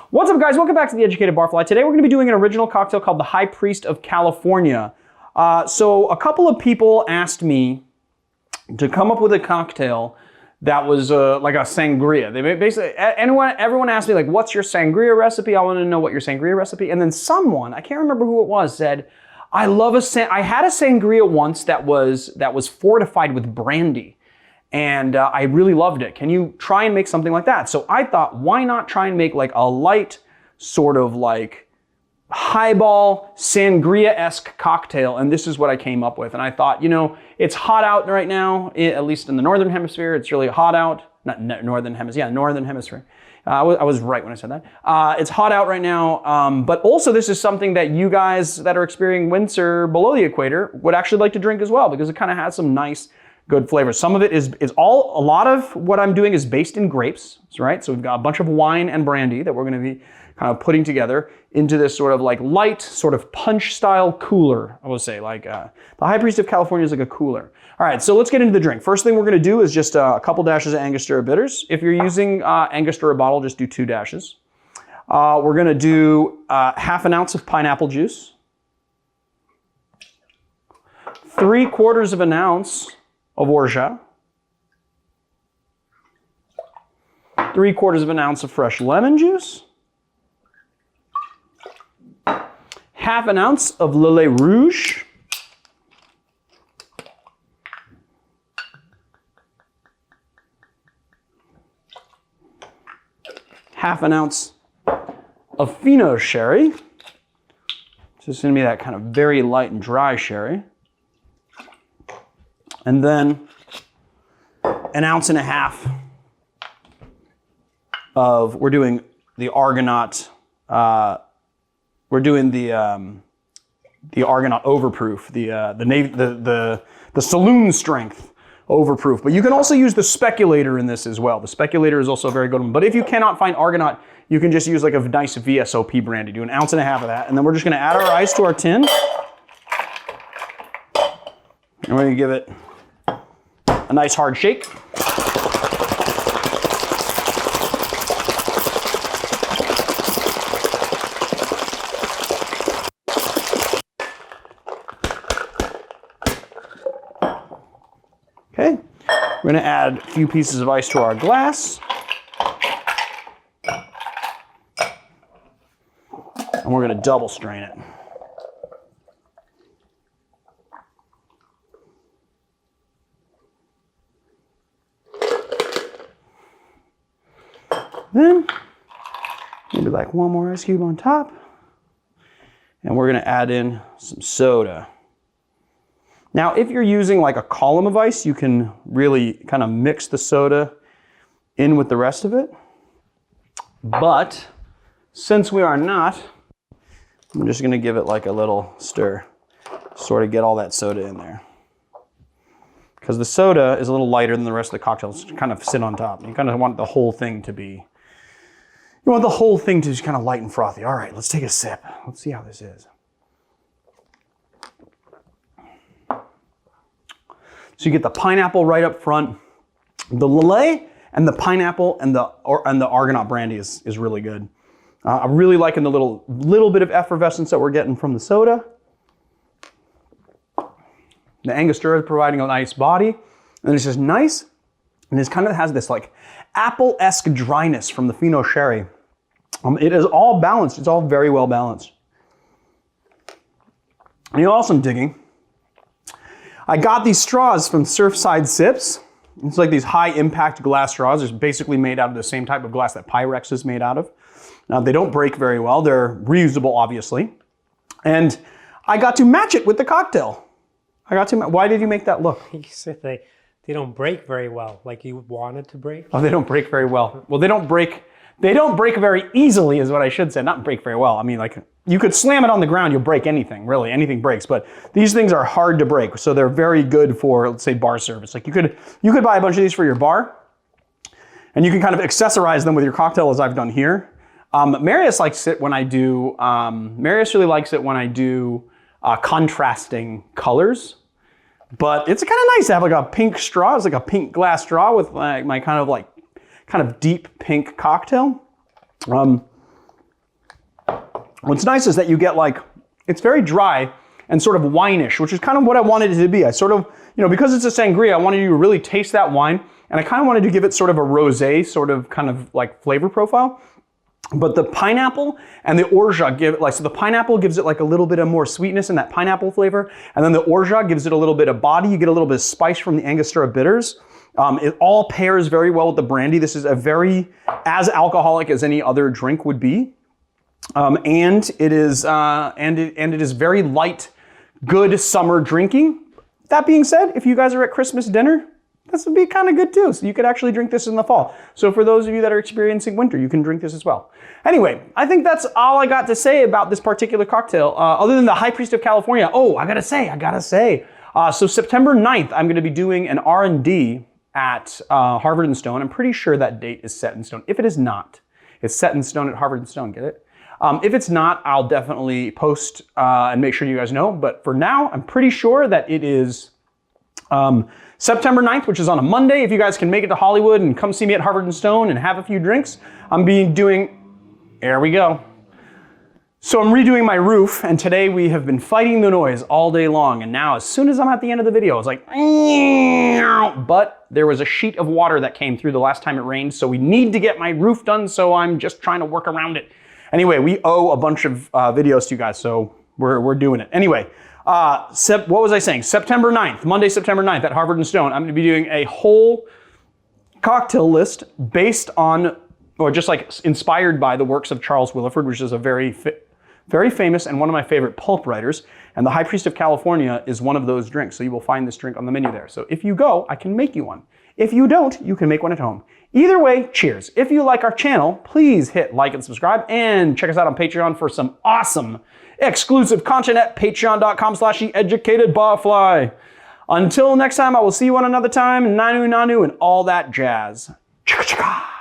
What's up, guys? Welcome back to The Educated Barfly. Today we're going to be doing an original cocktail called the High Priest of California. So a couple of people asked me to come up with a cocktail that was like a sangria. They basically, everyone asked me, like, what's your sangria recipe? I want to know what your sangria recipe. And then someone, I can't remember who it was, said, I had a sangria once that was fortified with brandy. And I really loved it. Can you try and make something like that? So I thought, why not try and make like a light sort of like highball sangria-esque cocktail? And this is what I came up with. And I thought, you know, it's hot out right now, at least in the Northern Hemisphere. It's really hot out. Not Northern Hemisphere, yeah, Northern Hemisphere. I was right when I said that. It's hot out right now, but also this is something that you guys that are experiencing winter below the equator would actually like to drink as well, because it kind of has some nice, good flavors. Some of it a lot of what I'm doing is based in grapes, right? So we've got a bunch of wine and brandy that we're going to be kind of putting together into this sort of like light, sort of punch style cooler. I would say like the High Priest of California is like a cooler. All right, so let's get into the drink. First thing we're going to do is just a couple dashes of Angostura bitters. If you're using Angostura bottle, just do 2 dashes. We're going to do half an ounce of pineapple juice, 3/4 of an ounce of orgeat, 3/4 of an ounce of fresh lemon juice, half an ounce of Lillet Rouge, half an ounce of Fino sherry. So it's going to be that kind of very light and dry sherry. And then 1.5 ounces of, we're doing the Argonaut, we're doing the Argonaut overproof, the Salon Strength overproof. But you can also use the speculator in this as well. The speculator is also a very good one. But if you cannot find Argonaut, you can just use like a nice VSOP brandy. Do 1.5 ounces of that. And then we're just going to add our ice to our tin. And we're going to give it a nice hard shake. Okay, we're going to add a few pieces of ice to our glass. And we're going to double strain it. Then maybe like 1 more ice cube on top. And we're going to add in some soda. Now, if you're using like a column of ice, you can really kind of mix the soda in with the rest of it. But since we are not, I'm just going to give it like a little stir, sort of get all that soda in there. Because the soda is a little lighter than the rest of the cocktail. It's kind of sit on top. You kind of want the whole thing to be, you want the whole thing to just kind of light and frothy. All right, let's take a sip. Let's see how this is. So you get the pineapple right up front. The Lillet and the pineapple and the Argonaut brandy is really good. I'm really liking the little bit of effervescence that we're getting from the soda. The Angostura is providing a nice body, and it's just nice, and it kind of has this like apple-esque dryness from the Fino sherry. It is all balanced. It's all very well balanced. And you know what else I'm digging? I got these straws from Surfside Sips. It's like these high-impact glass straws. They're basically made out of the same type of glass that Pyrex is made out of. Now, they don't break very well. They're reusable, obviously. And I got to match it with the cocktail. Why did you make that look? You said they don't break very well, like you wanted to break. Oh, they don't break very well. Well, they don't break very easily is what I should say. Not break very well. I mean, like, you could slam it on the ground, you'll break anything, really. Anything breaks. But these things are hard to break, so they're very good for, let's say, bar service. Like, you could buy a bunch of these for your bar, and you can kind of accessorize them with your cocktail, as I've done here. Marius likes it when I do, Marius really likes it when I do contrasting colors. But it's kind of nice to have like a pink straw. It's like a pink glass straw with like my kind of deep pink cocktail. What's nice is that you get like, it's very dry and sort of wine-ish, which is kind of what I wanted it to be. I sort of, because it's a sangria, I wanted you to really taste that wine, and I kind of wanted to give it sort of a rosé sort of kind of like flavor profile. But the pineapple and the orgeat give it like, so the pineapple gives it like a little bit of more sweetness and that pineapple flavor, and then the orgeat gives it a little bit of body. You get a little bit of spice from the Angostura bitters. It all pairs very well with the brandy. This is a very as alcoholic as any other drink would be, and it is very light, good summer drinking. That being said, if you guys are at Christmas dinner, this would be kind of good too. So you could actually drink this in the fall. So for those of you that are experiencing winter, you can drink this as well. Anyway, I think that's all I got to say about this particular cocktail, other than the High Priest of California. Oh, I gotta say. So September 9th, I'm gonna be doing an R&D at Harvard and Stone. I'm pretty sure that date is set in stone. If it is not, it's set in stone at Harvard and Stone, get it? If it's not, I'll definitely post and make sure you guys know. But for now, I'm pretty sure that it is September 9th, which is on a Monday. If you guys can make it to Hollywood and come see me at Harvard and Stone and have a few drinks, there we go. So I'm redoing my roof, and today we have been fighting the noise all day long, and now as soon as I'm at the end of the video, it's like, but there was a sheet of water that came through the last time it rained, so we need to get my roof done, so I'm just trying to work around it. Anyway, we owe a bunch of videos to you guys, so we're doing it. Anyway, what was I saying? September 9th, Monday, September 9th at Harvard and Stone, I'm gonna be doing a whole cocktail list based on, or just like inspired by the works of Charles Willeford, which is a very famous and one of my favorite pulp writers. And the High Priest of California is one of those drinks. So you will find this drink on the menu there. So if you go, I can make you one. If you don't, you can make one at home. Either way, cheers. If you like our channel, please hit like and subscribe, and check us out on Patreon for some awesome exclusive content at patreon.com/theeducatedbarfly. Until next time, I will see you on another time. Nanu nanu and all that jazz. Chicka chicka.